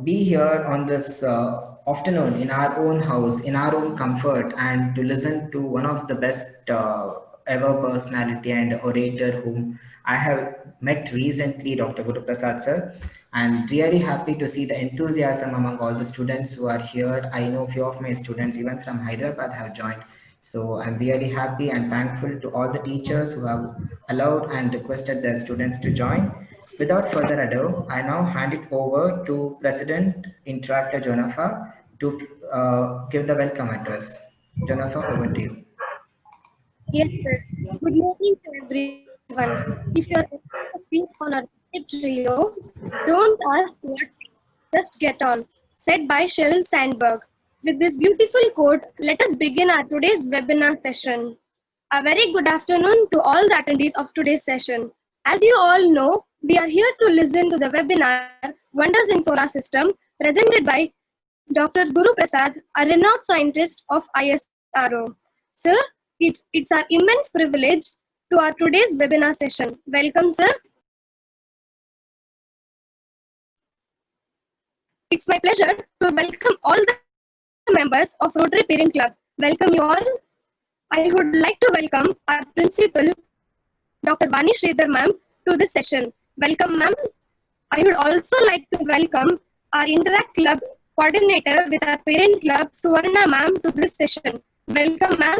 be here on this afternoon in our own house, in our own comfort, and to listen to one of the best ever personality and orator whom I have met recently, Dr. Guru Prasad sir. And really happy to see the enthusiasm among all the students who are here. I know few of my students, even from Hyderabad, have joined. So I'm really happy and thankful to all the teachers who have allowed and requested their students to join. Without further ado, I now hand it over to President Interactor Jonafa to give the welcome address. Jonafa, over to you. Yes, sir. Good morning to everyone. If you are asleep on a trio, don't ask what's just get on. Said by Sheryl Sandberg. With this beautiful quote, let us begin our today's webinar session. A very good afternoon to all the attendees of today's session. As you all know, we are here to listen to the webinar Wonders in Solar System presented by Dr. Guru Prasad, a renowned scientist of ISRO. Sir, it's our immense privilege to our today's webinar session. Welcome, sir. It's my pleasure to welcome all the members of Rotary Parent Club. Welcome you all. I would like to welcome our principal, Dr. Vani Sridhar ma'am, to this session. Welcome, ma'am. I would also like to welcome our Interact Club coordinator with our parent club, Suvarna ma'am, to this session. Welcome, ma'am.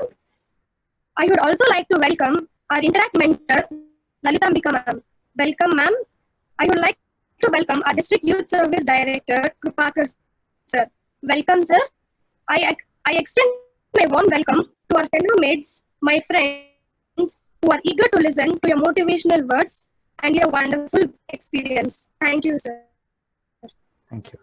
I would also like to welcome our Interact mentor, Lalitambika ma'am. Welcome, ma'am. I would like to welcome our District Youth Service Director, Krupakar sir. Welcome, sir. I extend my warm welcome to our fellow mates, my friends who are eager to listen to your motivational words and your wonderful experience. Thank you, sir. Thank you.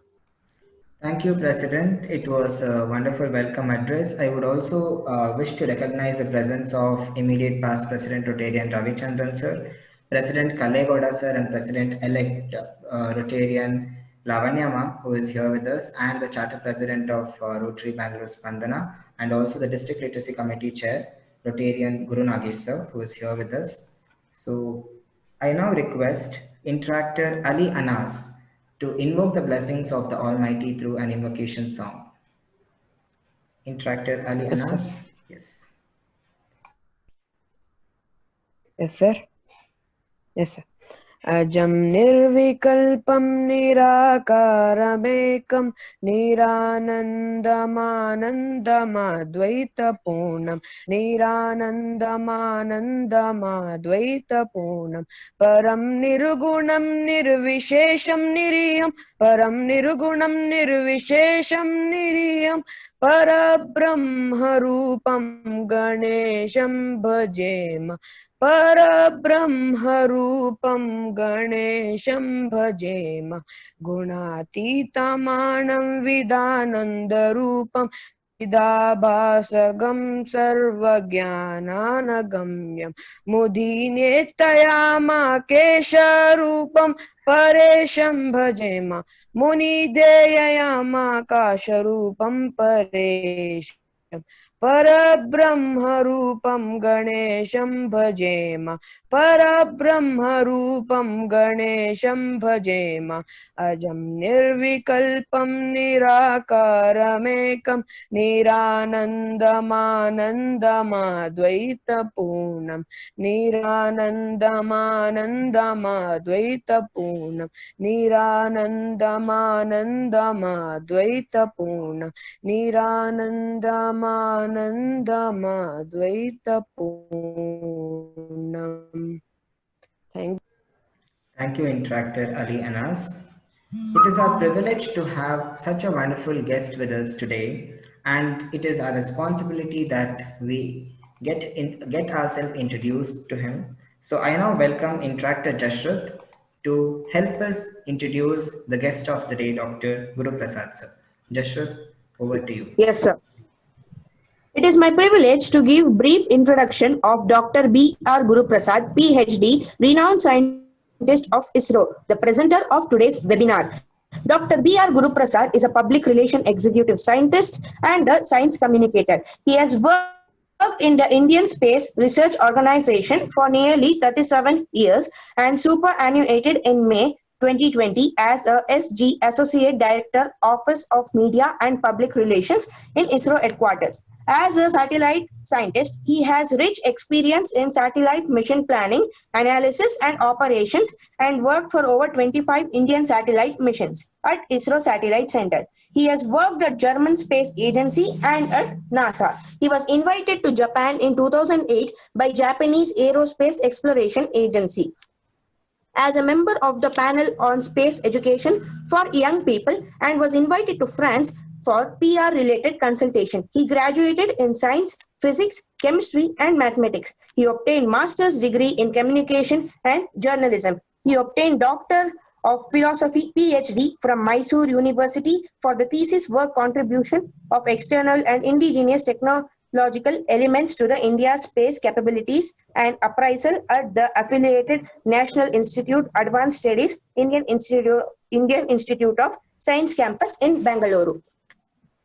Thank you, President. It was a wonderful welcome address. I would also wish to recognize the presence of immediate past President Rotarian Ravichandran sir, President Kallegoda sir, and President-elect Rotarian Lavanya ma'am, who is here with us, and the Charter President of Rotary Bangalore Spandana, and also the District Literacy Committee Chair, Rotarian Guru Nagesh sir, who is here with us. So I now request Interactor Ali Anas to invoke the blessings of the Almighty through an invocation song. Interactor Ali Yes, Anas. sir. Yes. Yes, sir. Yes, sir. अजं निर्विकल्पं निराकारमेकं निरानन्दमानन्दमाद्वैतपूर्णं निरानन्दमानन्दमाद्वैतपूर्णं परं निर्गुणं निर्विशेषं निरीहं परं निर्गुणं निर्विशेषं निरीहं परब्रह्मरूपं गणेशं भजेम परब्रह्मरूपं गणेशं भजेम गुणातीतमानं विदानन्दरूपं चिदाभासगं सर्वज्ञानानगम्यं मुदीनेत्तयामाकेशरूपं परेशं भजेम मुनिदेययामाकाशरूपं परेशम् परब्रह्मरूपं गणेशं भजेम परब्रह्मरूपं गणेशं भजेम अजं निर्विकल्पं निराकारमेकं निरानन्दमानन्दमाद्वैतपूर्णं निरानन्दमानन्दमाद्वैतपूर्णं निरानन्दमानन्दमाद्वैतपूर्णं निरानन्दमाद्वैतपूर्णम्. Thank you, Interactor Ali Anas. It is our privilege to have such a wonderful guest with us today, and it is our responsibility that we get ourselves introduced to him. So I now welcome Interactor Jashrath to help us introduce the guest of the day, Dr. Guru Prasad sir. Jashrath, over to you. Yes, sir. It is my privilege to give brief introduction of Dr. B.R. Guru Prasad, PhD, renowned scientist of ISRO, the presenter of today's webinar. Dr. B.R. Guru Prasad is a public relation executive scientist and a science communicator. He has worked in the Indian Space Research Organization for nearly 37 years and superannuated in May 2020 as a SG Associate Director, Office of Media and Public Relations in ISRO headquarters. As a satellite scientist, he has rich experience in satellite mission planning, analysis, and operations, and worked for over 25 Indian satellite missions at ISRO Satellite Center. He has worked at German Space Agency and at NASA. He was invited to Japan in 2008 by Japanese Aerospace Exploration Agency as a member of the panel on space education for young people and was invited to France for PR-related consultation. He graduated in science, physics, chemistry, and mathematics. He obtained master's degree in communication and journalism. He obtained Doctor of Philosophy PhD from Mysore University for the thesis work contribution of external and indigenous technological elements to the India's space capabilities and appraisal at the affiliated National Institute Advanced Studies Indian Institute of Science campus in Bangalore.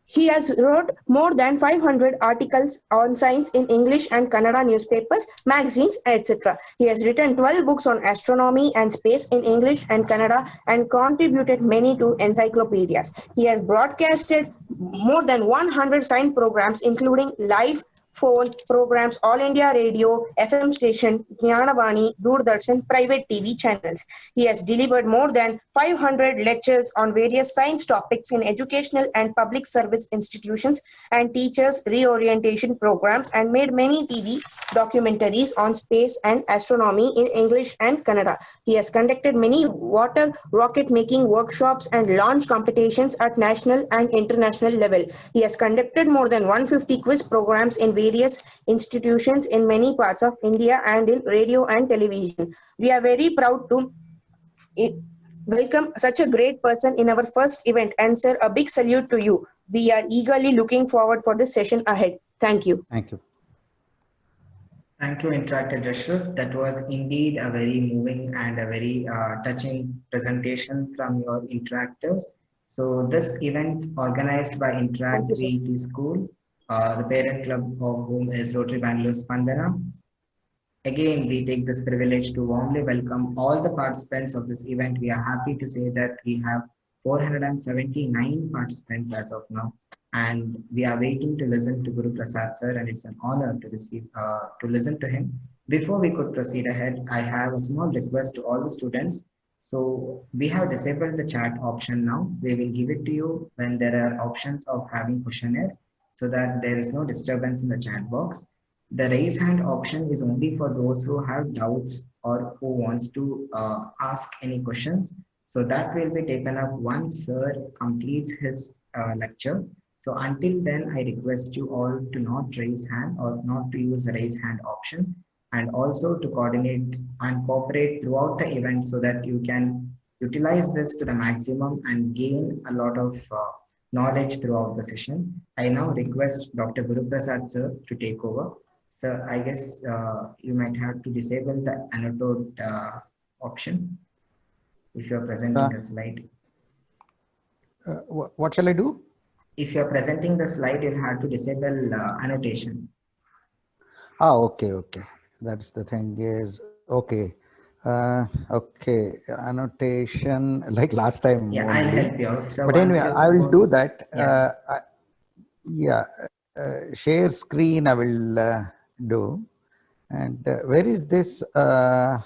He has wrote more than 500 articles on science in English and Kannada newspapers, magazines, etc. He has written 12 books on astronomy and space in English and Kannada and contributed many to encyclopedias. He has broadcasted more than 100 science programs, including live phone programs, All India Radio, FM station, Jnanavani, Doordarshan, private TV channels. He has delivered more than 500 lectures on various science topics in educational and public service institutions and teachers reorientation programs and made many TV documentaries on space and astronomy in English and Kannada. He has conducted many water rocket making workshops and launch competitions at national and international level. He has conducted more than 150 quiz programs in various institutions in many parts of India and in radio and television. We are very proud to welcome such a great person in our first event, and sir, a big salute to you. We are eagerly looking forward for the session ahead. Thank you. Thank you. Thank you, Interactive Rashid. That was indeed a very moving and a very touching presentation from your interactors. So this event organized by Interact Thank you, VET School, the parent club of whom is Rotary Bangalore Spandana. Again, we take this privilege to warmly welcome all the participants of this event. We are happy to say that we have 479 participants as of now, and we are waiting to listen to Guru Prasad sir, and it's an honor to listen to him. Before we could proceed ahead, I have a small request to all the students. So we have disabled the chat option now. We will give it to you when there are options of having questionnaire, so that there is no disturbance in the chat box. The raise hand option is only for those who have doubts or who wants to ask any questions. So that will be taken up once sir completes his lecture. So until then, I request you all to not raise hand or not to use the raise hand option, and also to coordinate and cooperate throughout the event so that you can utilize this to the maximum and gain a lot of knowledge throughout the session. I now request Dr. Guru Prasad sir to take over. Sir, I guess you might have to disable the annotate option if you're presenting a slide. What shall I do? If you're presenting the slide, you'll have to disable annotation. Ah, okay, okay. That's the thing is, okay. Okay, annotation like last time. Yeah, only. I'll help you out. So but anyway, I will do that. Yeah. Share screen I will do. And where is this? Once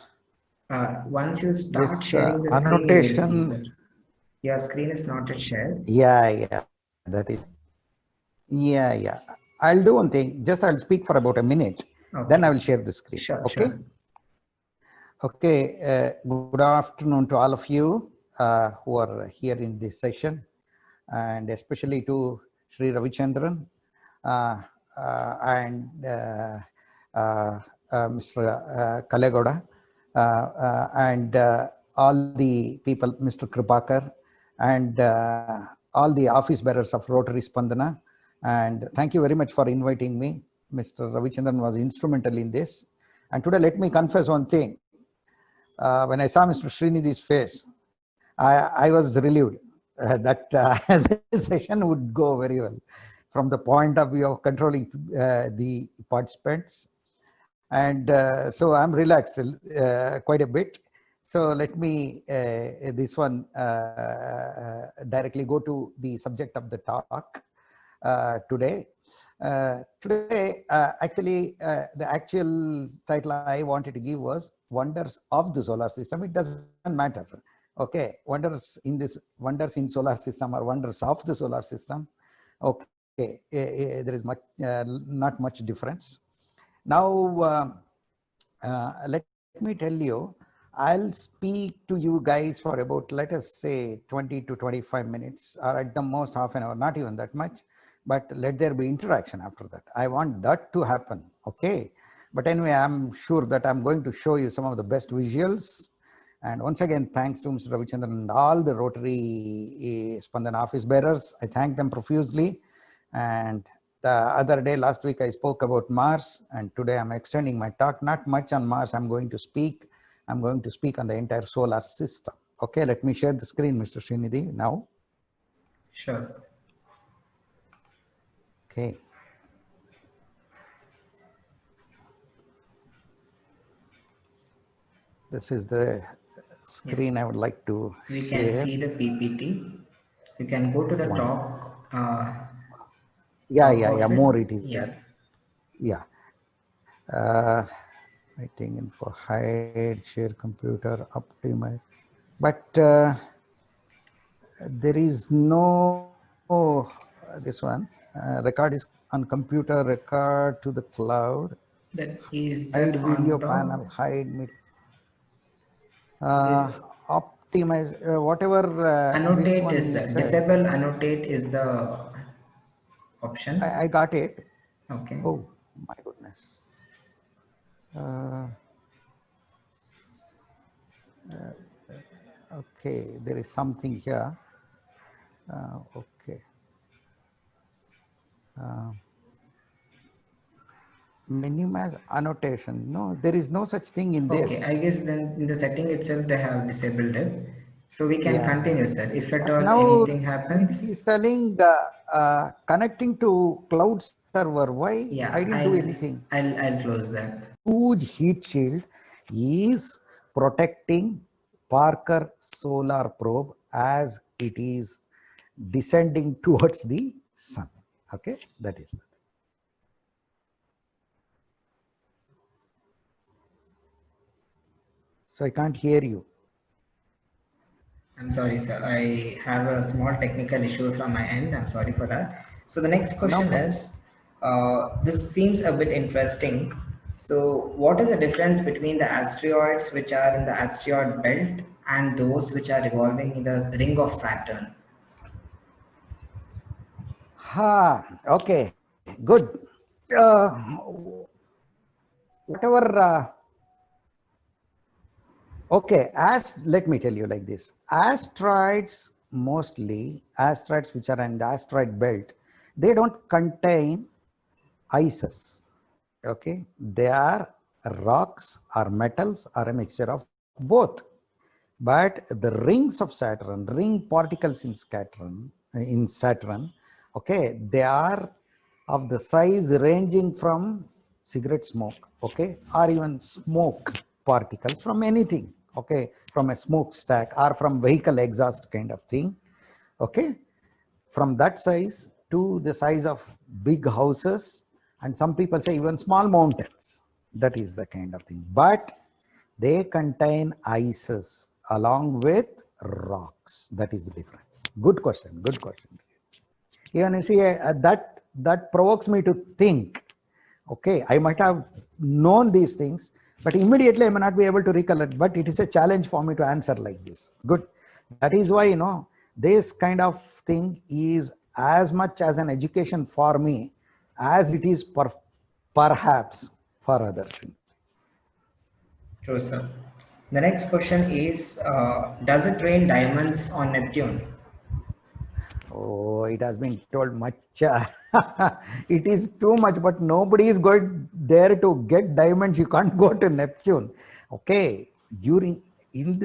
you start this sharing the annotation. screen, you will see, your screen is not yet shared. Yeah, that is. Yeah. I'll do one thing. Just I'll speak for about a minute. Okay. Then I will share the screen. Sure, okay. sure. Okay. Good afternoon to all of you who are here in this session, and especially to Sri Ravichandran and Mr. Kalegoda and all the people, Mr. Kripakar, and all the office bearers of Rotary Spandana. And thank you very much for inviting me. Mr. Ravichandran was instrumental in this. And today, let me confess one thing. When I saw Mr. Srinidhi's face, I was relieved that this session would go very well from the point of view of controlling the participants. And so I'm relaxed quite a bit. So let me, this one, directly go to the subject of the talk today. The actual title I wanted to give was Wonders of the Solar System. It doesn't matter. Okay, wonders in solar system or wonders of the solar system. Okay, there is not much difference. Now, let me tell you, I'll speak to you guys for about, let us say, 20 to 25 minutes, or at the most half an hour, not even that much, but let there be interaction after that. I want that to happen, okay? But anyway, I'm sure that I'm going to show you some of the best visuals. And once again, thanks to Mr. Ravichandran and all the Rotary Spandana office bearers. I thank them profusely. And the other day, last week, I spoke about Mars, and today I'm extending my talk, not much on Mars. I'm going to speak on the entire solar system. Okay, let me share the screen, Mr. Srinidhi, now. Sure, sir. Okay. This is the screen. Yes. I would like to We share. can see the PPT. You can go to the One. top. Yeah, Of more it is. Yeah. Yeah. Writing info, hide, share computer, optimize. But there is no, this one, record is on computer, record to the cloud. That is that Hide video on panel, top. hide optimize, whatever this Annotate one is you the said. disable annotate is the option. I got it. Okay. Oh my goodness. Okay, there is something here. Okay. Minimize annotation. No, there is no such thing in Okay, this. I guess then in the setting itself they have disabled it. So we can Yeah. continue, sir. If at But all now anything it happens, is telling connecting to cloud server. Why? I yeah, didn't do anything. I'll close that. Huge heat shield is protecting Parker solar probe as it is descending towards the sun. Okay, that is the thing. So I can't hear you. I'm sorry, sir. I have a small technical issue from my end. I'm sorry for that. So the next No question problem. is, this seems a bit interesting. So what is the difference between the asteroids which are in the asteroid belt and those which are revolving in the ring of Saturn? Okay, good. Whatever. Okay, let me tell you like this. Asteroids, mostly asteroids which are in the asteroid belt, they don't contain ices. Okay, they are rocks or metals or a mixture of both. But the rings of Saturn, ring particles in Saturn, okay, they are of the size ranging from cigarette smoke, okay, or even smoke particles from anything, okay, from a smokestack or from vehicle exhaust kind of thing, okay, from that size to the size of big houses, and some people say even small mountains. That is the kind of thing. But they contain ices along with rocks. That is the difference. Good question. Good question. Even you see, that provokes me to think. Okay, I might have known these things, but immediately I may not be able to recollect. But it is a challenge for me to answer like this. Good. That is why, this kind of thing is as much as an education for me as it is perhaps for others. True, sir. The next question is, does it rain diamonds on Neptune? Oh, it has been told much. It is too much, but nobody is going there to get diamonds. You can't go to Neptune. Okay,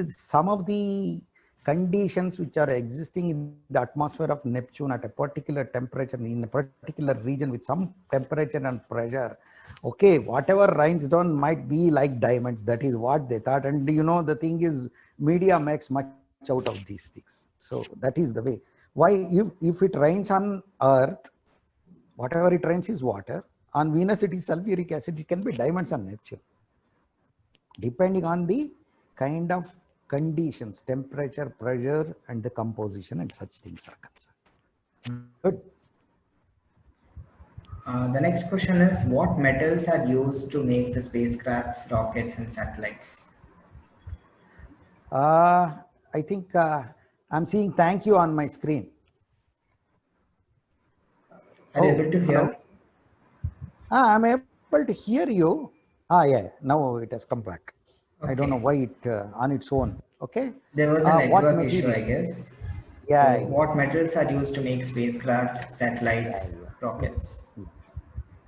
some of the conditions which are existing in the atmosphere of Neptune at a particular temperature in a particular region with some temperature and pressure, Okay, whatever rains down might be like diamonds. That is what they thought. And you know, the thing is, media makes much out of these things. So that is the way. Why, if it rains on Earth, whatever it rains is water. On Venus, it is sulfuric acid. It can be diamonds on Neptune, depending on the kind of conditions, temperature, pressure, and the composition, and such things are concerned. Good. The next question is, what metals are used to make the spacecrafts, rockets, and satellites? I think I'm seeing thank you on my screen. Are you able to hear? Hello? I'm able to hear you. Yeah, now it has come back. I don't know Okay. why it on its own. Okay. There was a What network issue, I material? guess. Yeah, So, what metals are used to make spacecrafts, satellites, yeah. rockets?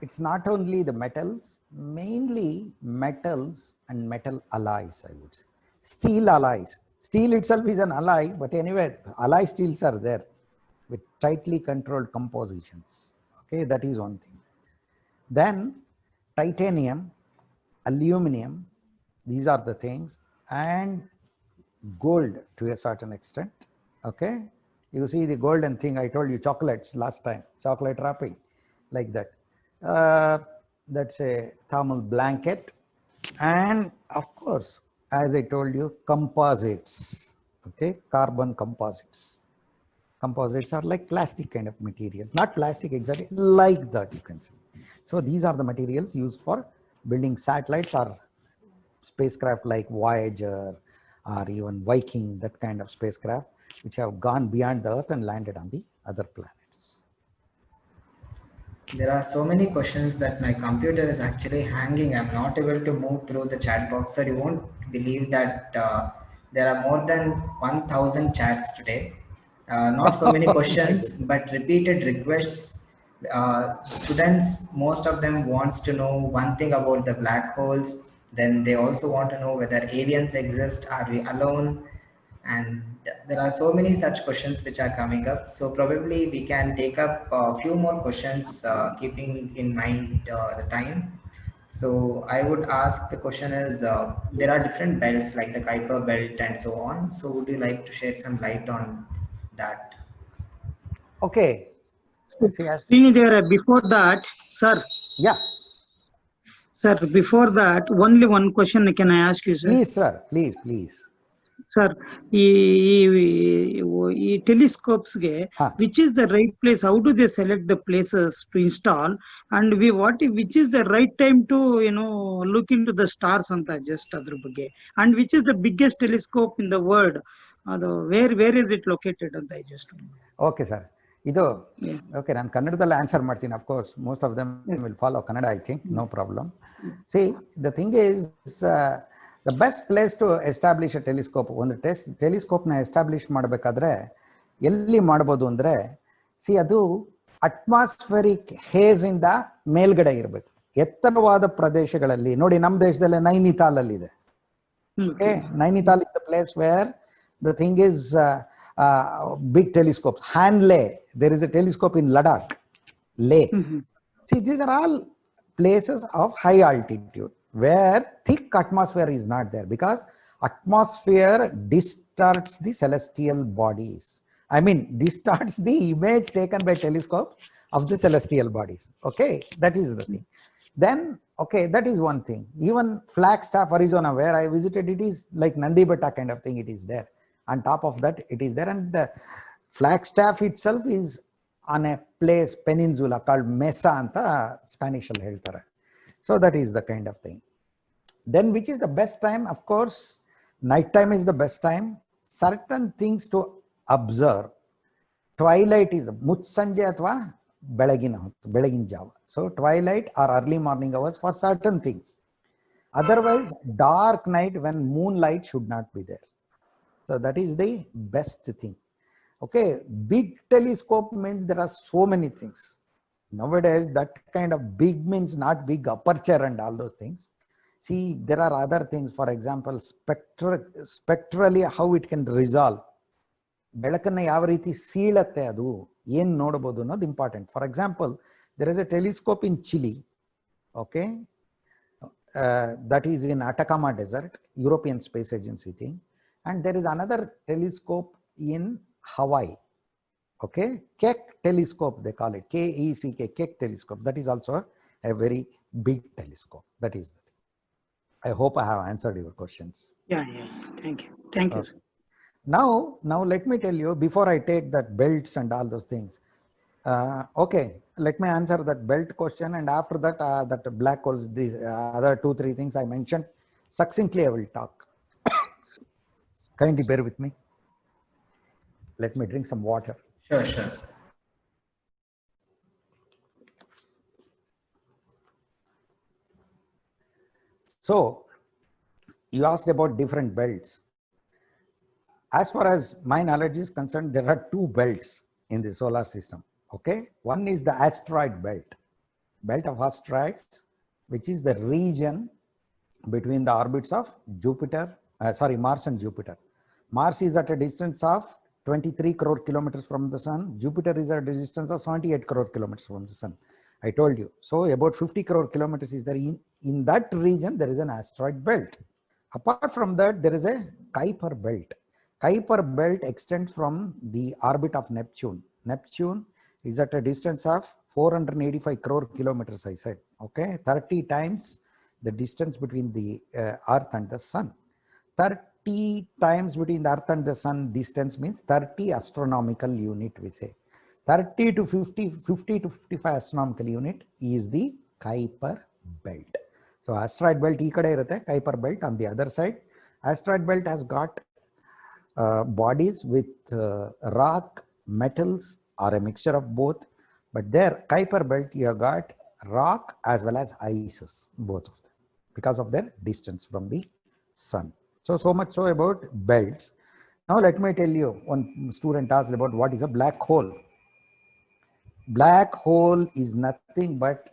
It's not only the metals, mainly metals and metal alloys, I would say. Steel alloys. Steel itself is an alloy, but anyway, alloy steels are there with tightly controlled compositions. Okay, that is one thing. Then titanium, aluminum, these are the things, and gold to a certain extent. Okay, you see the golden thing, I told you chocolates last time, chocolate wrapping, like that. That's a thermal blanket. And of course, as I told you, composites. Okay, carbon composites. Composites are like plastic kind of materials, not plastic exactly, like that you can say. So these are the materials used for building satellites or spacecraft like Voyager or even Viking, that kind of spacecraft, which have gone beyond the Earth and landed on the other planets. There are so many questions that my computer is actually hanging. I'm not able to move through the chat box. Sir, you won't believe that there are more than 1,000 chats today. Not so many Oh my questions, goodness. but repeated requests. Students, most of them wants to know one thing about the black holes. Then they also want to know whether aliens exist. Are we alone? And there are so many such questions which are coming up, so probably we can take up a few more questions, keeping in mind the time. So I would ask, the question is, there are different belts like the Kuiper belt and so on, so would you like to shed some light on that? Okay. See, Srinidhar, before that, yeah, sir, before that, only one question can I ask you, sir? please, sir, please. Sir, ಈ telescopes ಗೆ, Huh. which is the right place? How do they select the places to install? And which is the right time to look into the stars anta just adr ಬಗ್ಗೆ? And which is the biggest telescope in the world? Where is it located anta I just? Okay, sir. Ido, Yeah. okay, ನಾನು ಕನ್ನಡದಲ್ಲಿ answer ಮಾಡ್ತೀನಿ. Of course, most of them will follow Kannada, I think, no problem. See, the thing is, the best place to establish a telescope, ಒಂದು ಟೆಲಿಸ್ಕೋಪ್ನ establish ಮಾಡಬೇಕಾದ್ರೆ ಎಲ್ಲಿ ಮಾಡ್ಬೋದು ಅಂದರೆ, C ಅದು atmospheric ಹೇಸ್ ಇಂದ ಮೇಲ್ಗಡೆ ಇರಬೇಕು. ಎತ್ತರವಾದ ಪ್ರದೇಶಗಳಲ್ಲಿ ನೋಡಿ, ನಮ್ಮ ದೇಶದಲ್ಲಿ ನೈನಿತಾಲ್ ಅಲ್ಲಿ ಇದೆ. Okay, Nainital is the place where the thing is big telescopes. Hanle, there is a telescope in Ladakh, Leh. See, these are all places of high altitude where thick atmosphere is not there, because atmosphere distorts the celestial bodies. I mean, distorts the image taken by telescope of the celestial bodies. Okay, that is the thing. Then, okay, that is one thing. Even Flagstaff, Arizona, where I visited, it is like Nandi Betta kind of thing. It is there. On top of that, it is there. And Flagstaff itself is on a place, peninsula called Mesa anta Spanish alli heltare. So that is the kind of thing. Then which is the best time? Of course, night time is the best time. Certain things to observe. Twilight is mutsanje athwa ಬೆಳಗಿನ ಜಾವ. So twilight or early morning hours for certain things. Otherwise, dark night when moonlight should not be there. So that is the best thing. Okay, big telescope means there are so many things. Nowadays, that kind of big means not big aperture and all those things. See, there are other things. For example, spectrally how it can resolve. ಬೆಳಕನ್ನ ಯಾವ ರೀತಿ ಸೀಳತ್ತೆ, ಅದು ಏನ್ ನೋಡಬಹುದು ಅನ್ನೋದು important. For example, there is a telescope in Chile Okay, that is in Atacama Desert, European Space Agency thing. And there is another telescope in Hawaii. Okay, Keck telescope, they call it K-E-C-K, Keck telescope. That is also a very big telescope. That is the thing. I hope I have answered your questions. Yeah. Thank you. Thank you. Okay. Now let me tell you, before I take that belts and all those things. Okay, let me answer that belt question, and after that, that black holes, these other 2-3 things I mentioned, succinctly I will talk. Kindly bear with me. Let me drink some water. Sure, sure, sir. So, you asked about different belts. As far as my knowledge is concerned, there are 2 belts in the solar system. Okay, one is the asteroid belt of asteroids, which is the region between the orbits of Mars and Jupiter. Mars is at a distance of 23 crore kilometers from the sun. Jupiter is at a distance of 78 crore kilometers from the sun. I told you. So about 50 crore kilometers is there. In that region, there is an asteroid belt. Apart from that, there is a Kuiper belt. Kuiper belt extends from the orbit of Neptune. Neptune is at a distance of 485 crore kilometers, I said. Okay, 30 times the distance between the Earth and the Sun. 30 times between the Earth and the Sun distance means 30 astronomical unit, we say. 30 to 50 to 55 astronomical unit is the Kuiper belt. So asteroid belt ee kade irutte, Kuiper belt on the other side. Asteroid belt has got bodies with rock, metals, or a mixture of both. But there, Kuiper belt, you have got rock as well as ices, both of them, because of their distance from the sun. So much so about belts. Now let me tell you, one student asked about what is a black hole. Black hole is nothing but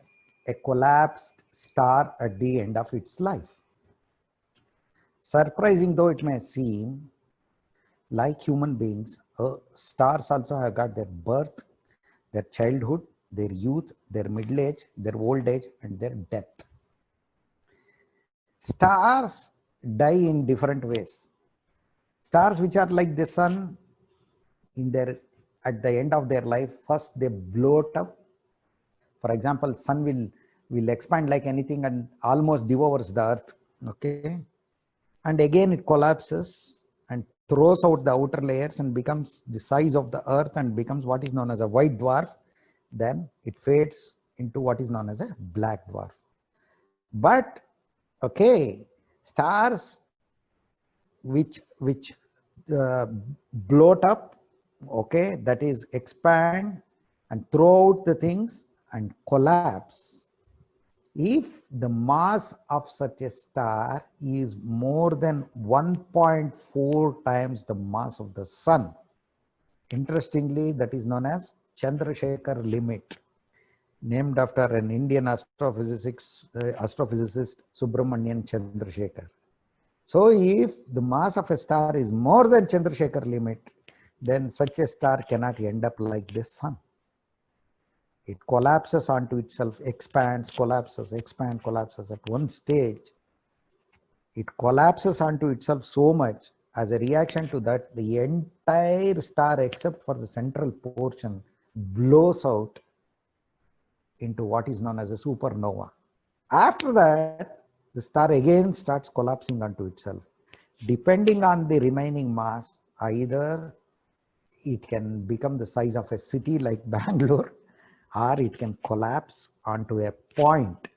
a collapsed star at the end of its life. Surprising though it may seem, like human beings, stars also have got their birth, their childhood, their youth, their middle age, their old age, and their death. Stars die in different ways. Stars which are like the sun, at the end of their life, first they blow up. For example, sun will expand like anything and almost devours the earth. Okay, and again it collapses and throws out the outer layers and becomes the size of the earth and becomes what is known as a white dwarf. Then it fades into what is known as a black dwarf. But okay, stars which bloat up, okay, that is expand and throw out the things and collapse. If the mass of such a star is more than 1.4 times the mass of the sun, interestingly, that is known as Chandrasekhar limit, named after an Indian astrophysicist Subramanian Chandrasekhar. So if the mass of a star is more than Chandrasekhar limit, then such a star cannot end up like the sun. It collapses onto itself, expands, collapses, expands, collapses. At one stage, it collapses onto itself so much. As a reaction to that, the entire star, except for the central portion, blows out into what is known as a supernova. After that, the star again starts collapsing onto itself. Depending on the remaining mass, either it can become the size of a city like Bangalore, or it can collapse onto a point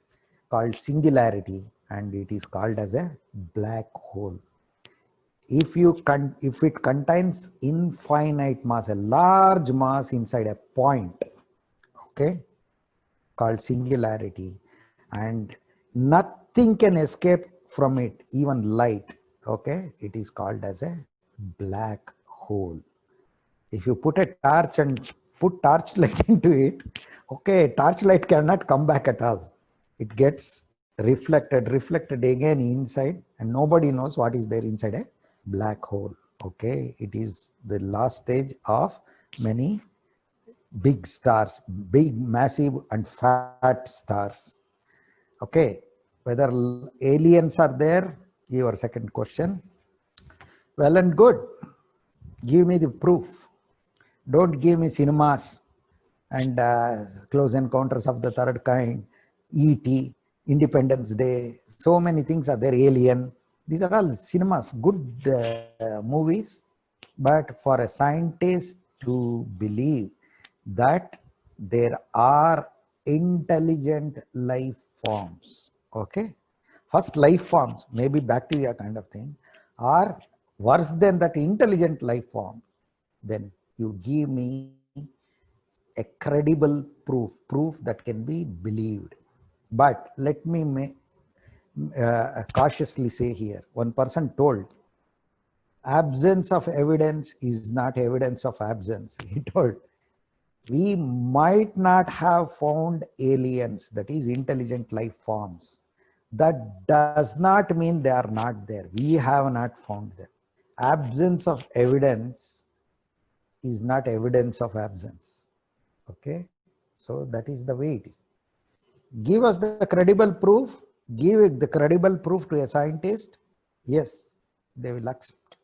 called singularity, and it is called as a black hole. If it contains infinite mass, a large mass inside a point, okay, called singularity, and nothing can escape from it, even light, okay, it is called as a black hole. If you put a torch and put torchlight into it, okay, torchlight cannot come back at all. It gets reflected again inside, and nobody knows what is there inside a black hole. Okay, it is the last stage of many big stars, big, massive, and fat stars. Okay, whether aliens are there, your second question. Well and good. Give me the proof. Don't give me cinemas and Close Encounters of the Third Kind, E.T., Independence Day. So many things are there. Alien. These are all cinemas, good movies. But for a scientist to believe that there are intelligent life forms, okay? First, life forms, maybe bacteria kind of thing, or worse than that, intelligent life form, then you give me a credible proof that can be believed. But let me cautiously say here, one person told, absence of evidence is not evidence of absence. He told, we might not have found aliens, that is intelligent life forms. That does not mean they are not there. We have not found them. Absence of evidence is not evidence of absence. Okay, so that is the way it is. Give us the credible proof, give the credible proof to a scientist, yes, they will accept.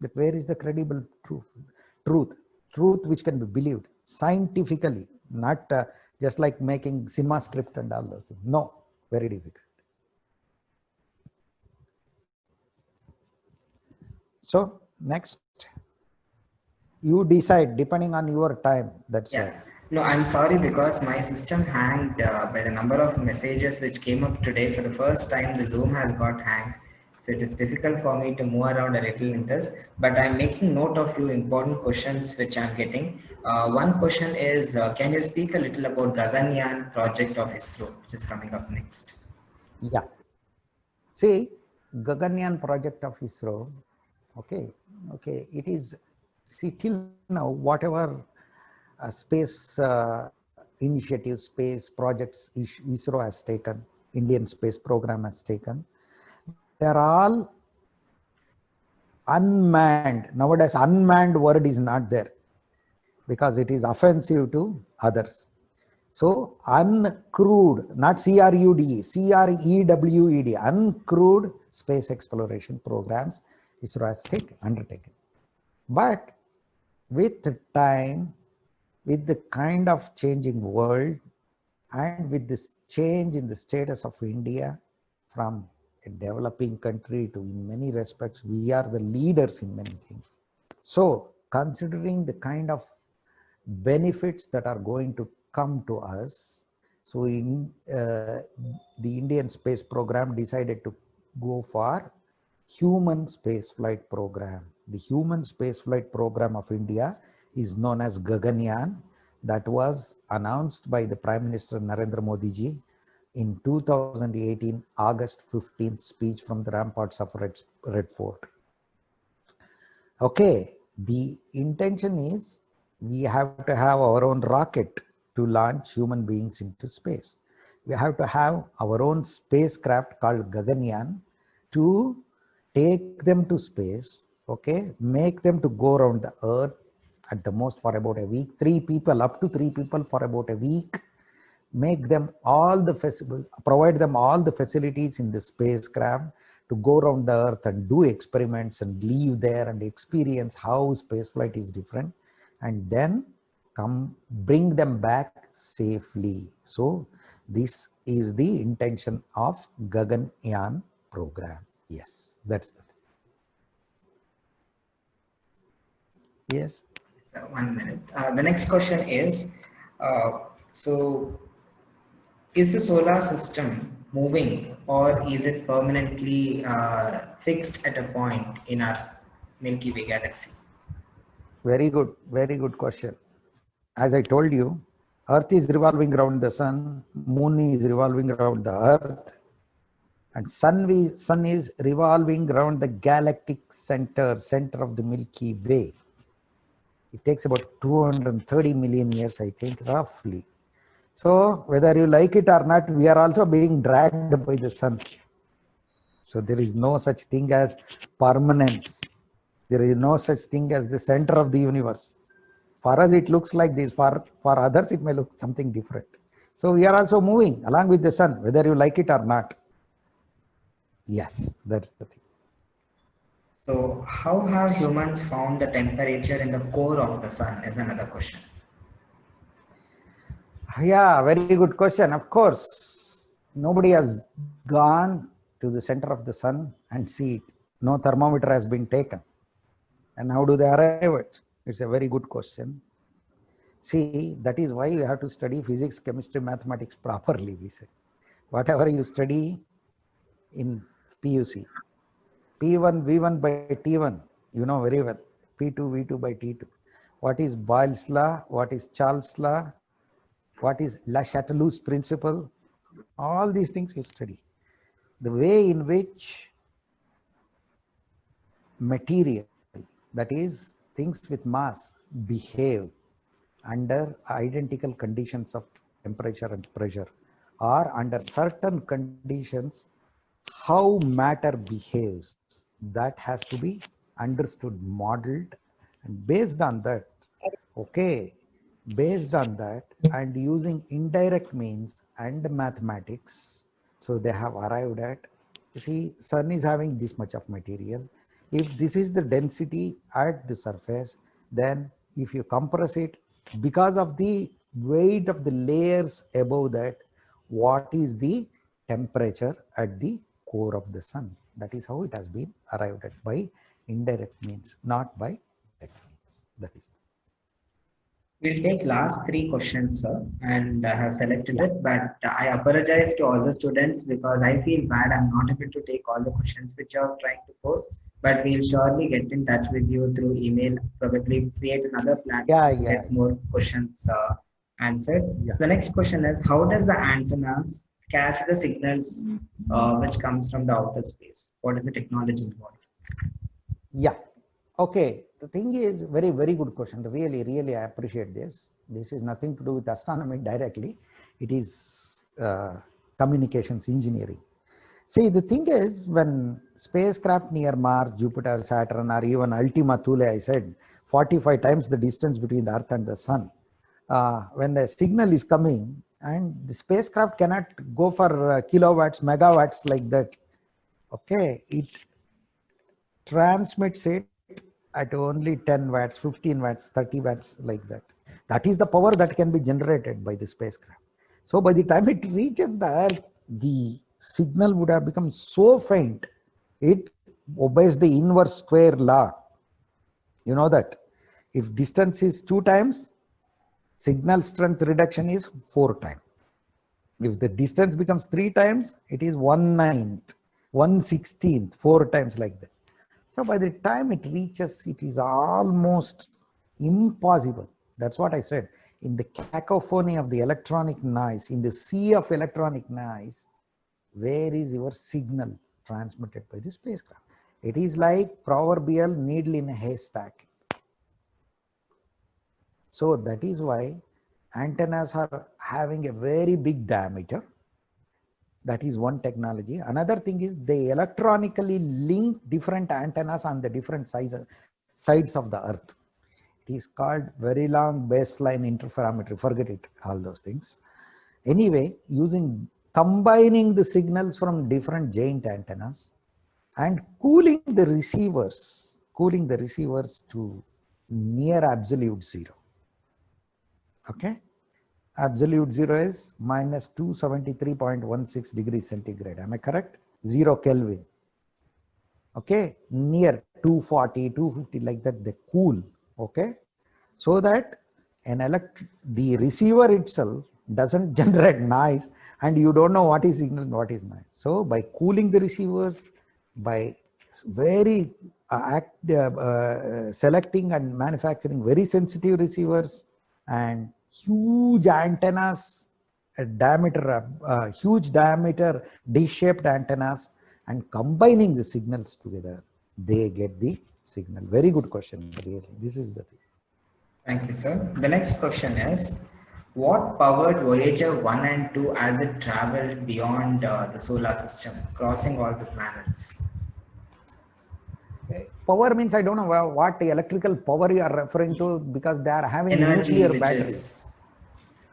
But where is the credible truth which can be believed scientifically, not just like making cinema script and all those things. No, very difficult. So next, you decide depending on your time. That's Yeah. why. No, I'm sorry because my system hanged by the number of messages which came up today. For the first time, the Zoom has got hanged. So it is difficult for me to move around a little in this, but I'm making note of few important questions which I'm getting. One question is, can you speak a little about Gaganyaan project of ISRO, which is coming up next? Yeah. See, Gaganyaan project of ISRO, okay, it is, see, till now, whatever space initiatives, space projects ISRO has taken, Indian space program has taken, they are all unmanned. Nowadays, unmanned word is not there because it is offensive to others. So uncrewed, not CRUD, CREWED, uncrewed space exploration programs ISRO has undertaken. But with time, with the kind of changing world and with this change in the status of India from a developing country to, in many respects, we are the leaders in many things. So considering the kind of benefits that are going to come to us, so in the Indian space program decided to go for human space flight program. The human space flight program of India is known as Gaganyaan, that was announced by the Prime Minister Narendra Modi ji in 2018 August 15th speech from the ramparts of Red Fort. Okay, the intention is we have to have our own rocket to launch human beings into space. We have to have our own spacecraft called Gaganyaan to take them to space, okay, make them to go around the earth at the most for about a week, up to three people for about a week, make them all the provide them all the facilities in the spacecraft to go around the earth and do experiments and live there and experience how spaceflight is different, and then bring them back safely. So this is the intention of Gaganyaan program. Yes, that's the thing. Yes. So 1 minute. The next question is, so is the solar system moving or is it permanently fixed at a point in our Milky Way galaxy? Very good question. As I told you, Earth is revolving around the sun, Moon is revolving around the Earth, and sun is revolving around the galactic center of the Milky Way. It takes about 230 million years, I think, roughly. So whether you like it or not, we are also being dragged by the sun. So there is no such thing as permanence. There is no such thing as the center of the universe. For us, it looks like this. For others, it may look something different. So we are also moving along with the sun, whether you like it or not. Yes, that's the thing. So how have humans found the temperature in the core of the sun is another question. Yeah, very good question. Of course, nobody has gone to the center of the sun and see it. No thermometer has been taken. And how do they arrive at? It's a very good question. See, that is why we have to study physics, chemistry, mathematics properly, we say. Whatever you study in PUC, P1, V1 by T1, you know very well. P2, V2 by T2. What is Boyle's law? What is Charles' law? What is Le Chatelu's principle? All these things you study. The way in which material, that is things with mass, behave under identical conditions of temperature and pressure, or under certain conditions, how matter behaves, that has to be understood, modeled, and based on that, okay, based on that and using indirect means and mathematics, so they have arrived at, you see, sun is having this much of material. If this is the density at the surface, then if you compress it, because of the weight of the layers above that, what is the temperature at the core of the sun? That is how it has been arrived at, by indirect means, not by direct means. That is. We'll take last three questions, sir, and I have selected it, but I apologize to all the students because I feel bad I'm not able to take all the questions which you're trying to post, but we'll surely get in touch with you through email, probably create another platform to get more questions answered. Yeah. So the next question is, how does the antennas catch the signals which comes from the outer space? What is the technology involved? Yeah. Okay. The thing is very, very good question. Really, really, I appreciate this. This is nothing to do with astronomy directly. It is communications engineering. See, the thing is, when spacecraft near Mars, Jupiter, Saturn, or even Ultima Thule, I said 45 times the distance between the Earth and the Sun, when the signal is coming, and the spacecraft cannot go for kilowatts, megawatts like that. Okay, it transmits it at only 10 watts, 15 watts, 30 watts like that. That is the power that can be generated by the spacecraft. So by the time it reaches the Earth, the signal would have become so faint, it obeys the inverse square law. You know that if distance is 2 times, signal strength reduction is 4 times. If the distance becomes 3 times, it is 1/9, 1/16, 4 times like that. So by the time it reaches, it is almost impossible. That's what I said. In the cacophony of the electronic noise, in the sea of electronic noise, where is your signal transmitted by the spacecraft? It is like proverbial needle in a haystack. So that is why antennas are having a very big diameter. That is one technology. Another thing is they electronically link different antennas on the different sides of the Earth. It is called very long baseline interferometry. Forget it, all those things. Anyway, combining the signals from different giant antennas and cooling the receivers to near absolute zero. Okay. Absolute zero is minus 273.16 degrees centigrade. Am I correct? 0 Kelvin. Okay. Near 240, 250 like that, they cool. Okay. So that the receiver itself doesn't generate noise and you don't know what is signal and what is noise. So by cooling the receivers, by very selecting and manufacturing very sensitive receivers and huge antennas, huge diameter dish-shaped antennas, and combining the signals together, they get the signal. Very good question, really. This is the thing. Thank you, sir. The next question is, what powered Voyager 1 and 2 as it traveled beyond the solar system, crossing all the planets? Power means I don't know what electrical power you are referring to, because they are having Energy, nuclear which batteries. is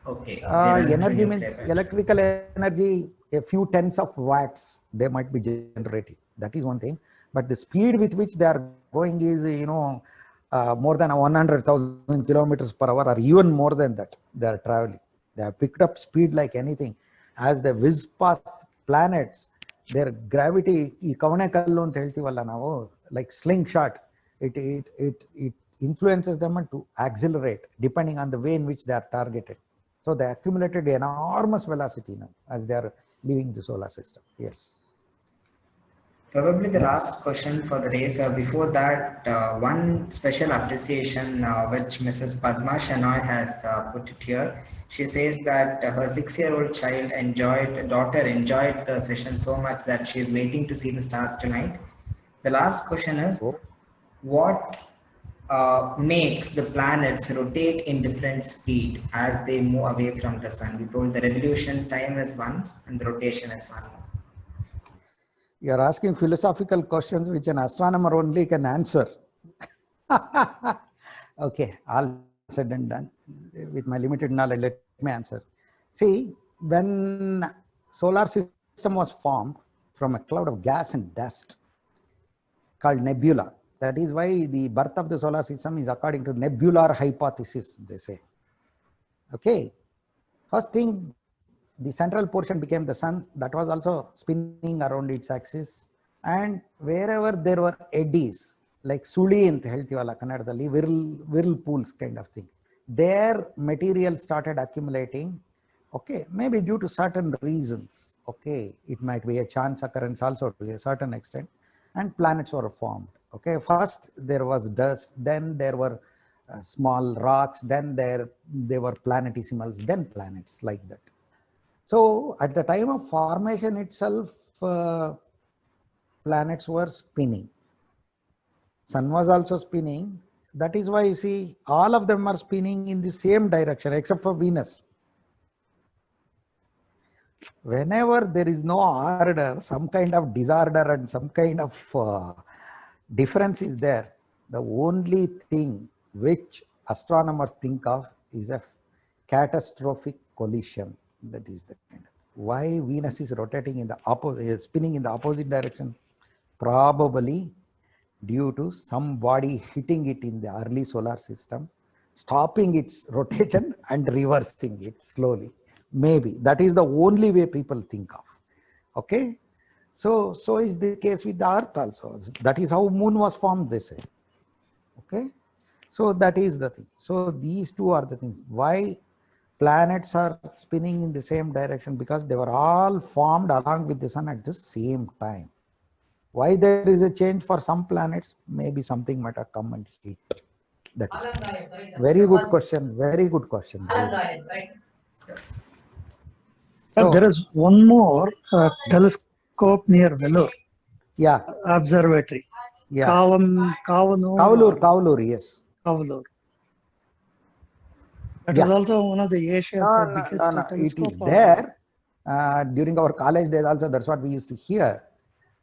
Okay, they run through Energy nuclear means power. electrical energy, a few tens of watts they might be generating. That is one thing. But the speed with which they are going is, more than 100,000 kilometers per hour, or even more than that. They are traveling. They have picked up speed like anything. As they whiz past planets, their gravity, ಈ ಕವಣೆ ಕಲ್ಲು ಅಂತ ಹೇಳ್ತೀವಲ್ಲ ನಾವು, like slingshot, it influences them to accelerate depending on the way in which they are targeted. So they accumulated enormous velocity now as they are leaving the solar system. Yes. Probably the Yes. last question for the day, sir. Before that, one special appreciation which Mrs. Padma Shanoy has put it here. She says that her 6-year-old daughter enjoyed the session so much that she is waiting to see the stars tonight. The last question is, Oh. what makes the planets rotate in different speed as they move away from the sun? We told the revolution time is one and the rotation is one. You are asking philosophical questions which an astronomer only can answer. Okay, all said and done. With my limited knowledge, let me answer. See, when solar system was formed from a cloud of gas and dust called nebula, that is why the birth of the solar system is according to nebular hypothesis, they say. Okay, first thing, the central portion became the sun, that was also spinning around its axis, and wherever there were eddies, like suli anta heltivalla kannadadalli, whirlpools kind of thing, their material started accumulating. Okay, maybe due to certain reasons. Okay, it might be a chance occurrence also to a certain extent, and planets were formed. Okay, first there was dust, then there were small rocks, then there were planetesimals, then planets, like that. So at the time of formation itself, planets were spinning. Sun was also spinning. That is why you see all of them are spinning in the same direction except for Venus. Whenever there is no order, some kind of disorder and some kind of difference is there, the only thing which astronomers think of is a catastrophic collision. That is the kind of why Venus is rotating in the spinning in the opposite direction. Probably due to some body hitting it in the early solar system, stopping its rotation and reversing it slowly. Maybe that is the only way people think of. Okay, so is the case with the Earth also. That is how Moon was formed, they say. Okay, so that is the thing. So these two are the things. Why planets are spinning in the same direction? Because they were all formed along with the sun at the same time. Why there is a change for some planets? Maybe something might have come and hit. That is very good question. Very good question. So, There is one more telescope near Vellore yeah, Observatory. yeah. Kavallur, Yes. Kavallur. That Yeah. is also one of the Asia's biggest No. It telescope. is there during our college days also. That's what we used to hear.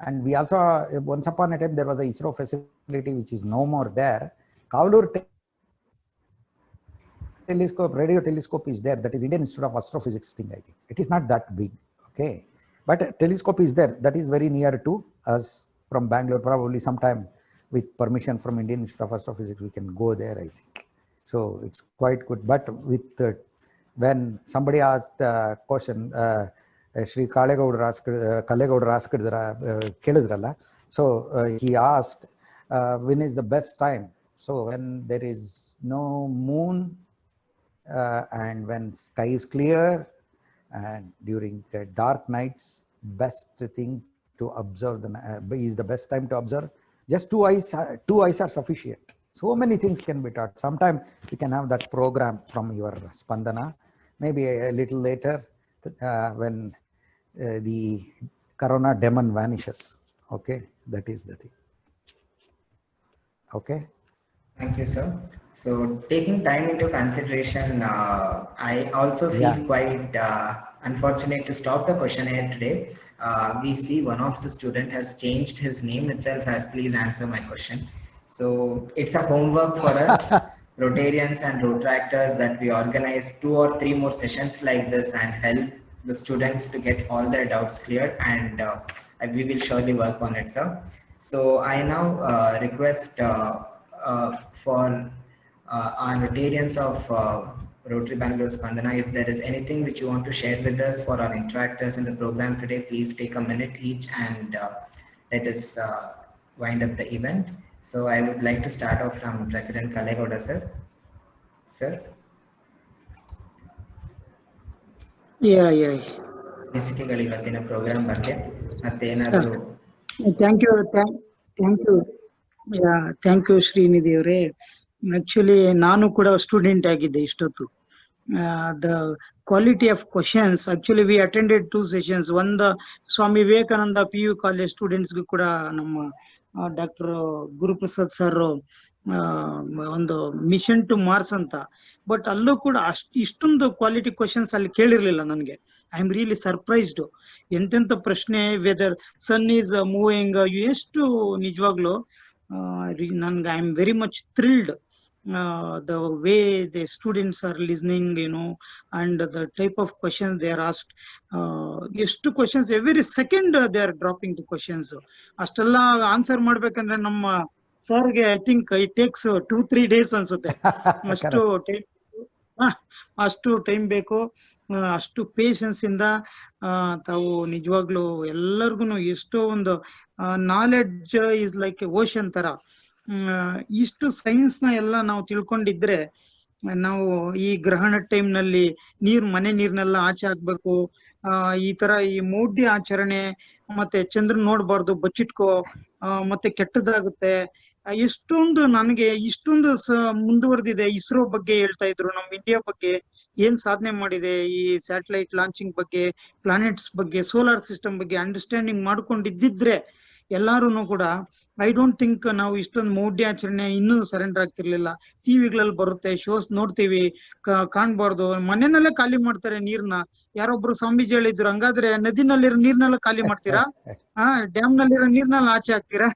And we also, once upon a time, there was a ISRO facility which is no more there. Kavallur telescope, radio telescope is there. That is Indian Institute of Astrophysics thing, I think. It is not that big. Okay. But a telescope is there. That is very near to us from Bangalore. Probably sometime with permission from Indian Institute of Astrophysics, we can go there, I think. So it's quite good. But with when somebody asked a question, Shri Kallegowda asked Kelizralla. So he asked, when is the best time? So when there is no moon and when sky is clear and during dark nights, best thing to observe is the best time to observe. Just two eyes are sufficient. So many things can be taught. Sometime you can have that program from your Spandana. Maybe a little later when the corona demon vanishes. Okay, that is the thing. Okay. Thank you, sir. So taking time into consideration, I also feel quite unfortunate to stop the questionnaire today. We see one of the student has changed his name itself as please answer my question. So it's a homework for us. Rotarians and Rotractors that we organize 2 or 3 more sessions like this and help the students to get all their doubts cleared, and we will surely work on it, sir. So I now request for our Rotarians of Rotary Bangalore Spandana, if there is anything which you want to share with us for our interactors in the program today, please take a minute each and let us wind up the event. So I would like to start off from President Kalegoda, sir. Sir, Yeah. ಅನಿಸಿಕೆಗಳು ಇವತ್ತಿನ program ಬಗ್ಗೆ ಮತ್ತೆ ಏನಾದರೂ thank you thank you Srinidhi ಅವರೇ. Actually ನಾನು ಕೂಡ student ಆಗಿದ್ದೆ ಇಷ್ಟೊತ್ತು. The quality of questions, actually we attended 2 sessions. ಒಂದು ಸ್ವಾಮಿ ವಿವೇಕಾನಂದ PU ಕಾಲೇಜ್ ಸ್ಟೂಡೆಂಟ್ಸ್ಗೂ ಕೂಡ ನಮ್ಮ ಡಾಕ್ಟರ್ ಗುರುಪ್ರಸಾದ್ ಸರ್ ಒಂದು ಮಿಷನ್ ಟು ಮಾರ್ಸ್ ಅಂತ, ಬಟ್ ಅಲ್ಲೂ ಕೂಡ ಇಷ್ಟೊಂದು ಕ್ವಾಲಿಟಿ ಕ್ವಶನ್ಸ್ ಅಲ್ಲಿ ಕೇಳಿರ್ಲಿಲ್ಲ ನನಗೆ. I am really surprised. ಎಂತೆಂತ ಪ್ರಶ್ನೆ, ವೆದರ್ ಸನ್ ಈಸ್ ಮೂವಿಂಗ್, ಎಷ್ಟು ನಿಜವಾಗ್ಲು ನನ್ಗೆ I am very much thrilled the way the students are listening, and the type of questions they are asked. ಎಷ್ಟು questions every second they are dropping the questions. ಅಷ್ಟೆಲ್ಲ answer ಮಾಡ್ಬೇಕಂದ್ರೆ ನಮ್ಮ ಸರ್ಗೆ I think it takes 2-3 days ಅನ್ಸುತ್ತೆ. ಅಷ್ಟು time ಬೇಕು, ಅಷ್ಟು patience ಇಂದ ತಾವು ನಿಜವಾಗ್ಲು ಎಲ್ಲರಿಗೂ ಎಷ್ಟೋ ಒಂದು ನಾಲೆಡ್ಜ್ ಇಸ್ ಲೈಕ್ ಓಷನ್ ತರ. ಇಷ್ಟು ಸೈನ್ಸ್ ನ ಎಲ್ಲ ನಾವು ತಿಳ್ಕೊಂಡಿದ್ರೆ ನಾವು ಈ ಗ್ರಹಣ ಟೈಮ್ ನಲ್ಲಿ ಮನೆ ನೀರ್ನೆಲ್ಲ ಆಚೆ ಹಾಕ್ಬೇಕು, ಈ ತರ ಈ ಮೌಢ್ಯ ಆಚರಣೆ, ಮತ್ತೆ ಚಂದ್ರನ್ ನೋಡ್ಬಾರ್ದು ಬಚ್ಚಿಟ್ಕೋ, ಮತ್ತೆ ಕೆಟ್ಟದಾಗುತ್ತೆ, ಎಷ್ಟೊಂದು ನನಗೆ ಇಷ್ಟೊಂದು ಮುಂದುವರೆದಿದೆ. ಇಸ್ರೋ ಬಗ್ಗೆ ಹೇಳ್ತಾ ಇದ್ರು, ನಮ್ಮ ಇಂಡಿಯಾ ಬಗ್ಗೆ ಏನ್ ಸಾಧನೆ ಮಾಡಿದೆ, ಈ ಸ್ಯಾಟಲೈಟ್ ಲಾಂಚಿಂಗ್ ಬಗ್ಗೆ, ಪ್ಲಾನೆಟ್ಸ್ ಬಗ್ಗೆ, ಸೋಲಾರ್ ಸಿಸ್ಟಮ್ ಬಗ್ಗೆ ಅಂಡರ್ಸ್ಟ್ಯಾಂಡಿಂಗ್ ಮಾಡ್ಕೊಂಡಿದ್ದಿದ್ರೆ ಎಲ್ಲಾರು ಕೂಡ ಐ ಡೋಂಟ್ ಥಿಂಕ್ ನಾವು ಇಷ್ಟೊಂದು ಮೌಢ್ಯಾಚರಣೆ ಇನ್ನೂ ಸರೆಂಡರ್ ಆಗ್ತಿರ್ಲಿಲ್ಲ. ಟಿವಿಗಳಲ್ಲಿ ಬರುತ್ತೆ, ಶೋಸ್ ನೋಡ್ತೀವಿ, ಕಾಣ್ಬಾರ್ದು, ಮನೆಯಲ್ಲೇ ಖಾಲಿ ಮಾಡ್ತಾರೆ ನೀರ್ನ. ಯಾರೊಬ್ರು ಸ್ವಾಮೀಜಿ ಹೇಳಿದ್ರು, ಹಂಗಾದ್ರೆ ನದಿನಲ್ಲಿರೋ ನೀರ್ನೆಲ್ಲ ಖಾಲಿ ಮಾಡ್ತೀರಾ, ಡ್ಯಾಮ್ ನಲ್ಲಿರೋ ನೀರ್ನೆಲ್ಲ ಆಚೆ ಹಾಕ್ತೀರಾ?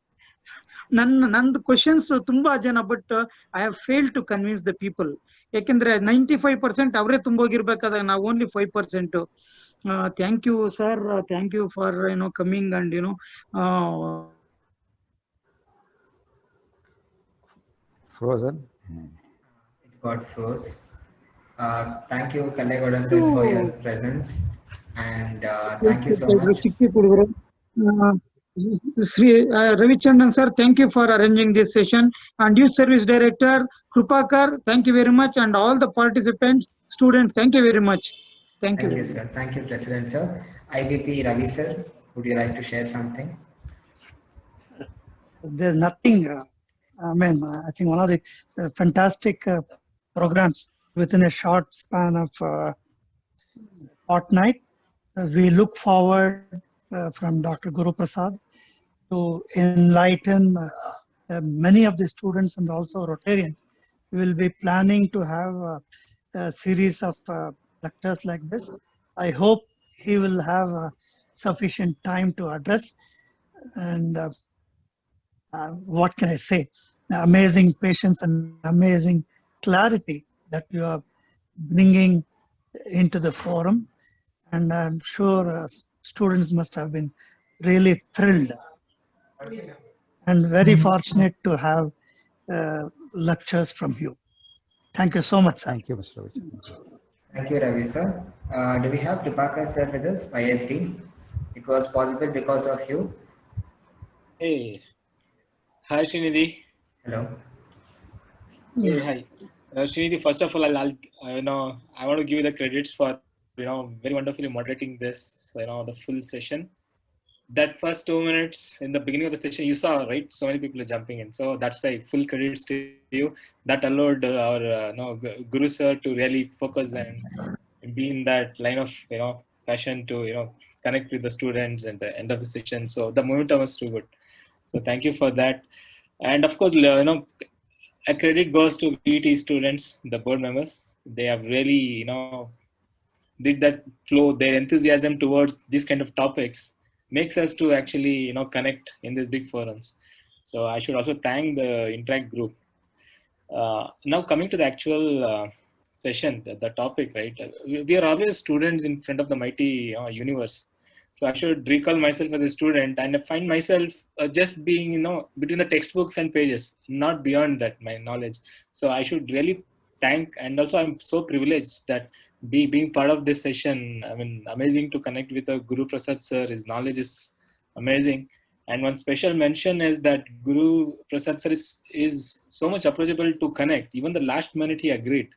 ನಂದು ಕ್ವಶನ್ಸ್ ತುಂಬಾ ಜನ, but I have fail to convince the people. ಯಾಕೆಂದ್ರೆ 95% ಅವರೇ ತುಂಬೋಗಿರ್ಬೇಕಾದಾಗ ನಾವು only 5%. Thank you sir, thank you for coming and Frozen. It got froze. Thank you, Kalegoda sir, for your presence, and thank you so much. Sri Ravichandran sir, thank you for arranging this session, and youth service director Krupakar, thank you very much, and all the participants, students, thank you very much. Thank you sir. Thank you, President sir. IBP Ravi sir, would you like to share something? There's nothing. I think one of the fantastic programs within a short span of fortnight. We look forward from Dr. Guru Prasad to enlighten many of the students and also Rotarians. We will be planning to have a series of lectures like this. I hope he will have sufficient time to address, and what can I say? Amazing patience and amazing clarity that you are bringing into the forum, and I'm sure students must have been really thrilled and very fortunate to have lectures from you. Thank you so much, sir. Thank you, Mr. Ravi. Thank you, Ravi sir. Do we have Krupakar sir with us, ISD? It was possible because of you. Hey, hi Srinidhi. Hello. Hey, hi. Srinidhi, first of all, I want to give you the credits for very wonderfully moderating this, the full session. That first 2 minutes in the beginning of the session, you saw, right? So many people are jumping in. So that's why full credits to you. That allowed our Guru sir to really focus and be in that line of passion to connect with the students at the end of the session. So the momentum was too good. So thank you for that. And of course, a credit goes to VT students, the board members. They have really did that flow. Their enthusiasm towards these kind of topics makes us to actually connect in these big forums. So I should also thank the Interact group. Now coming to the actual session, the topic, right? We are always students in front of the mighty universe. So I should recall myself as a student, and I find myself just being, between the textbooks and pages, not beyond that, my knowledge. So I should really thank, and also I'm so privileged that being part of this session. I mean, amazing to connect with Guru Prasad sir. His knowledge is amazing. And one special mention is that Guru Prasad sir is so much approachable to connect. Even the last minute he agreed.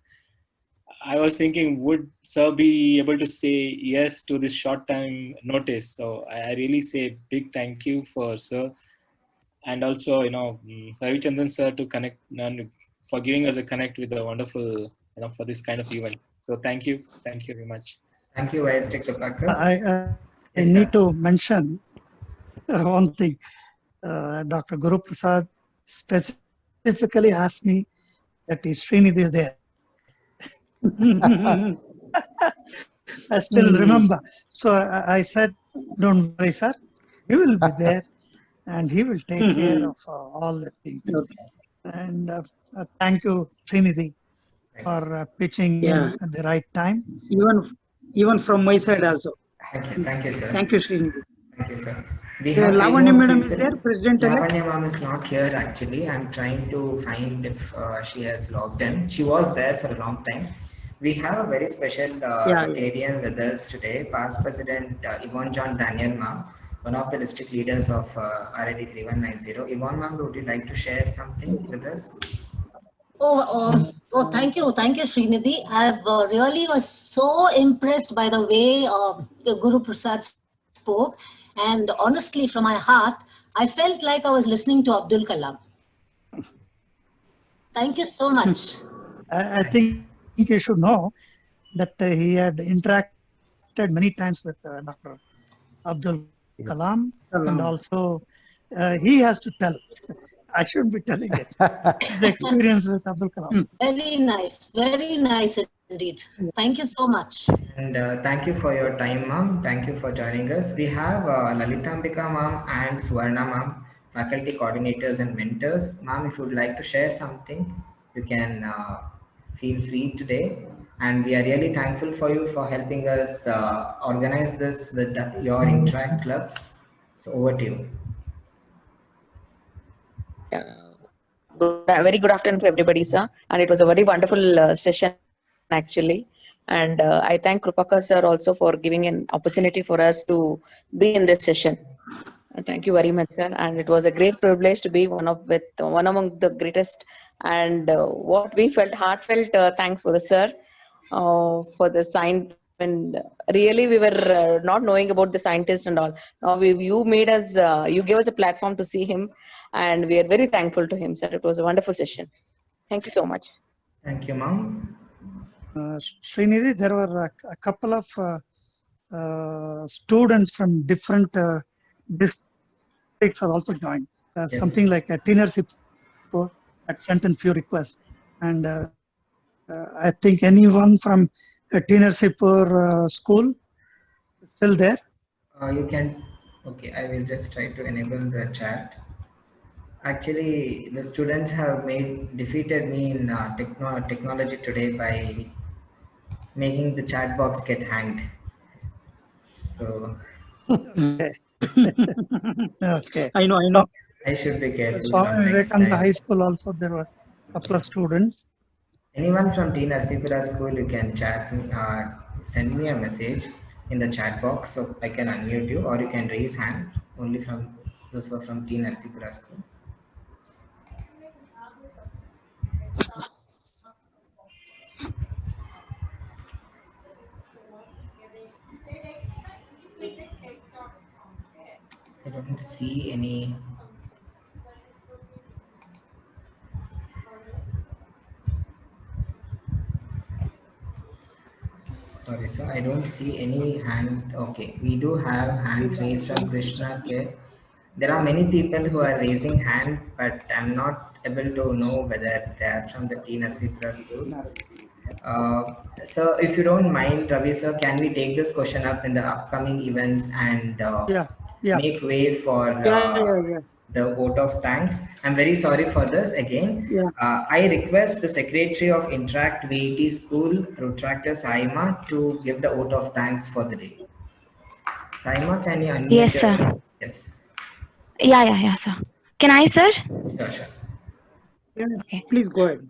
I was thinking, would sir be able to say yes to this short time notice? So I really say big thank you for sir, and also Ravi Chandran sir to connect and for giving us a connect with the wonderful for this kind of event. So thank you very much. Thank you, Vice Kripakar. I Yes, need sir. to mention one thing. Dr. Guru Prasad specifically asked me that is Srinidhi is there. I still remember. So I said, don't worry, sir. He will be there and he will take care of all the things. And thank you, Srinidhi, for pitching in at the right time. Even from my side also. Thank you, sir. Thank you, Srinidhi. Thank you, sir. We have Lavanya three more madam is people. there, President elect. Lavanya ma'am is not here actually. I'm trying to find if she has logged in. She was there for a long time. We have a very special Rotarian with us today, past President Yvonne John Daniel ma'am, one of the district leaders of RID 3190. Yvonne ma'am, would you like to share something with us? Thank you, Srinidhi. I've really was so impressed by the way Guru Prasad spoke, and honestly, from my heart, I felt like I was listening to Abdul Kalam. Thank you so much. I think you should know that he had interacted many times with Dr. Abdul Kalam, and also he has to tell. I shouldn't be telling it. The experience with Abdul Kalam. Very nice indeed. Thank you so much. And thank you for your time, ma'am. Thank you for joining us. We have Lalitambika ma'am and Suvarna ma'am, faculty coordinators and mentors. Ma'am, if you would like to share something, you can feel free today. And we are really thankful for you for helping us organize this with your Interact clubs. So over to you. Very good afternoon to everybody, sir. And it was a very wonderful session, actually. And I thank Kripakar sir also for giving an opportunity for us to be in this session. Thank you very much, sir. And it was a great privilege to be one among the greatest. And what we felt, heartfelt thanks for the sir for the sign. And really, we were not knowing about the scientist and all. Now you made us, you gave us a platform to see him, and we are very thankful to him, sir. It was a wonderful session. Thank you so much. Thank you, ma'am. Srinidhi, there were a couple of students from different districts are also joined. Yes. Something like a Tiner Sipur had sent in few requests, and I think anyone from a Tiner Sipur school is still there. You can. Okay, I will just try to enable the chat. Actually, the students have defeated me in technology today by making the chat box get hanged. So Okay. I know. I should be careful. Swami next Vivekananda time. High School also there were a couple of students. Anyone from T Narsipura school, you can chat me, send me a message in the chat box so I can unmute you, or you can raise hand only from those who are from T Narsipura school. I don't see any. Sorry, sir. I don't see any hand. Okay, we do have hands raised from Krishna. Okay, there are many people who are raising hand, but I'm not able to know whether they are from the T Narsipura school. So, if you don't mind, Ravi sir, can we take this question up in the upcoming events and Yeah. make way for the vote of thanks. I'm very sorry for this again. Yeah. I request the Secretary of Interact VET School, Protractor Saima, to give the vote of thanks for the day. Saima, can you unmute Yes, sir. yourself? Yes. Yeah, sir. Can I, sir? Sure, sure. Yeah, Okay. please go ahead.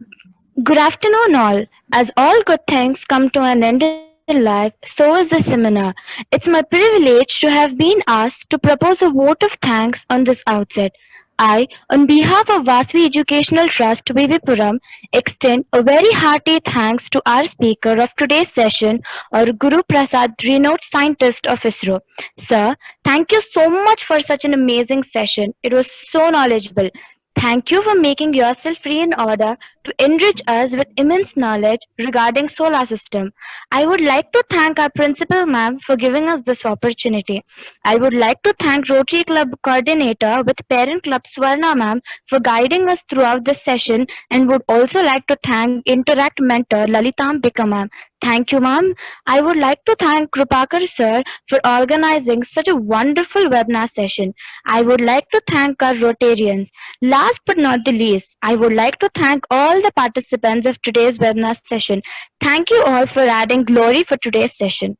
Good afternoon, all. As all good things come to an end in life, so is the seminar. It's my privilege to have been asked to propose a vote of thanks on this outset. I, on behalf of Vasavi Educational Trust, Vivipuram, extend a very hearty thanks to our speaker of today's session, or Guru Prasad, renowned scientist of ISRO. Sir, thank you so much for such an amazing session. It was so knowledgeable. Thank you for making yourself free in order to enrich us with immense knowledge regarding solar system. I would like to thank our principal ma'am for giving us this opportunity. I would like to thank Rotary Club coordinator with parent club Swarna ma'am for guiding us throughout this session, and would also like to thank Interact mentor Lalitambika ma'am. Thank you, ma'am. I would like to thank Krupakar sir for organizing such a wonderful webinar session. I would like to thank our Rotarians. Last but not the least, I would like to thank all the participants of today's webinar session. Thank you all for adding glory for today's session.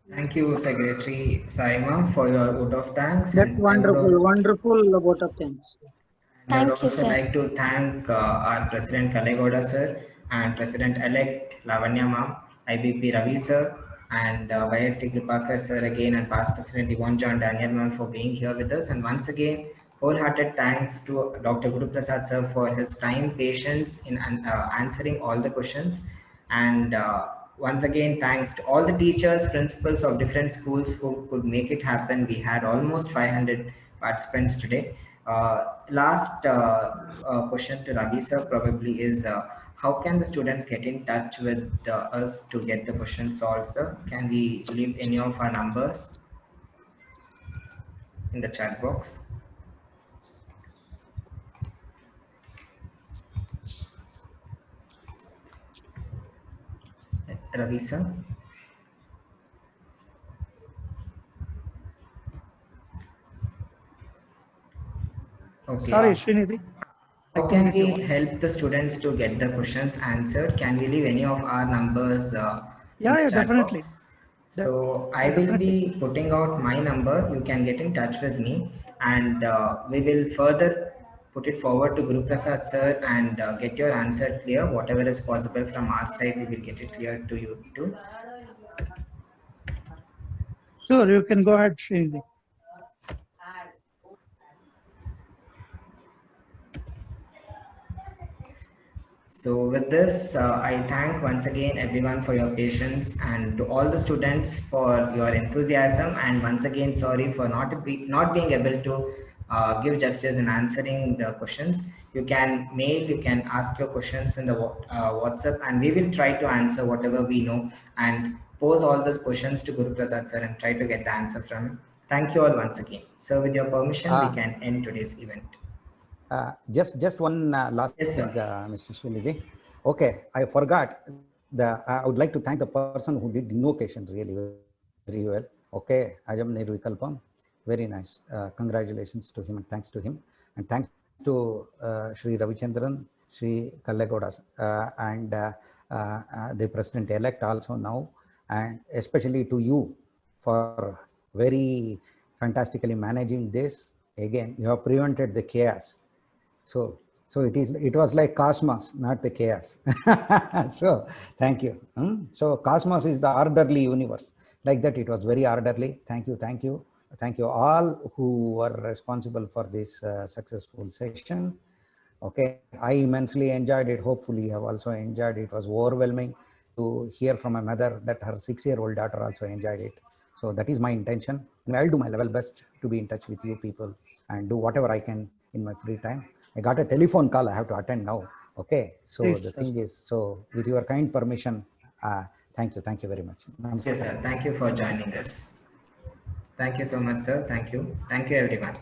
Thank you, Secretary Saima, for your vote of thanks. That's And I would wonderful, wonderful vote of thanks. And I would Thank you, also sir. like to thank our President Kalegoda sir and President-elect Lavanya ma'am, IBP Ravi sir, and YST Kripakar sir again, and past President Yvonne John Daniel ma'am for being here with us. And once again, wholehearted thanks to Dr. Guru Prasad sir for his time, patience in answering all the questions. And once again, thanks to all the teachers, principals of different schools who could make it happen. We had almost 500 participants today. Last question to Ravi sir probably is, how can the students get in touch with us to get the question solved, sir? Can we leave any of our numbers in the chat box? Ravi sir? Okay. Sorry, Srinidhi. How can we help the students to get the questions answered? Can we leave any of our numbers in the chat definitely. box? So I will be putting out my number. You can get in touch with me, and we will further put it forward to Guru Prasad sir and get your answer clear. Whatever is possible from our side, we will get it clear to you too. Sure, you can go ahead, Srinidhi. So with this, I thank once again everyone for your patience, and to all the students for your enthusiasm, and once again sorry for not being able to give justice in answering the questions. You can mail, you can ask your questions in the WhatsApp, and we will try to answer whatever we know and pose all those questions to Guru Prasad sir and try to get the answer from him. Thank you all once again. So with your permission, we can end today's event. Just one last Yes, thing, Mr. Srinidhi. Okay, I forgot. I would like to thank the person who did invocation really very well. Okay, Ajam Nirvikalpam, very nice. Congratulations to him and thanks to him. And thanks to Sri Ravichandran, Sri Kallegoda, and the President-elect also now, and especially to you for very fantastically managing this. Again, you have prevented the chaos. So it was like cosmos, not the chaos. So thank you. So cosmos is the orderly universe. Like that, it was very orderly. Thank you all who were responsible for this successful session. Okay, I immensely enjoyed it. Hopefully you have also enjoyed it. It was overwhelming to hear from a mother that her 6-year-old daughter also enjoyed it. So that is my intention. And I'll do my level best to be in touch with you people and do whatever I can in my free time. I got a telephone call I have to attend now. Okay, so Yes, the sir. thing is, so with your kind permission, thank you very much. Yes, sir. Thank you for joining us. Thank you so much, sir. Thank you everyone.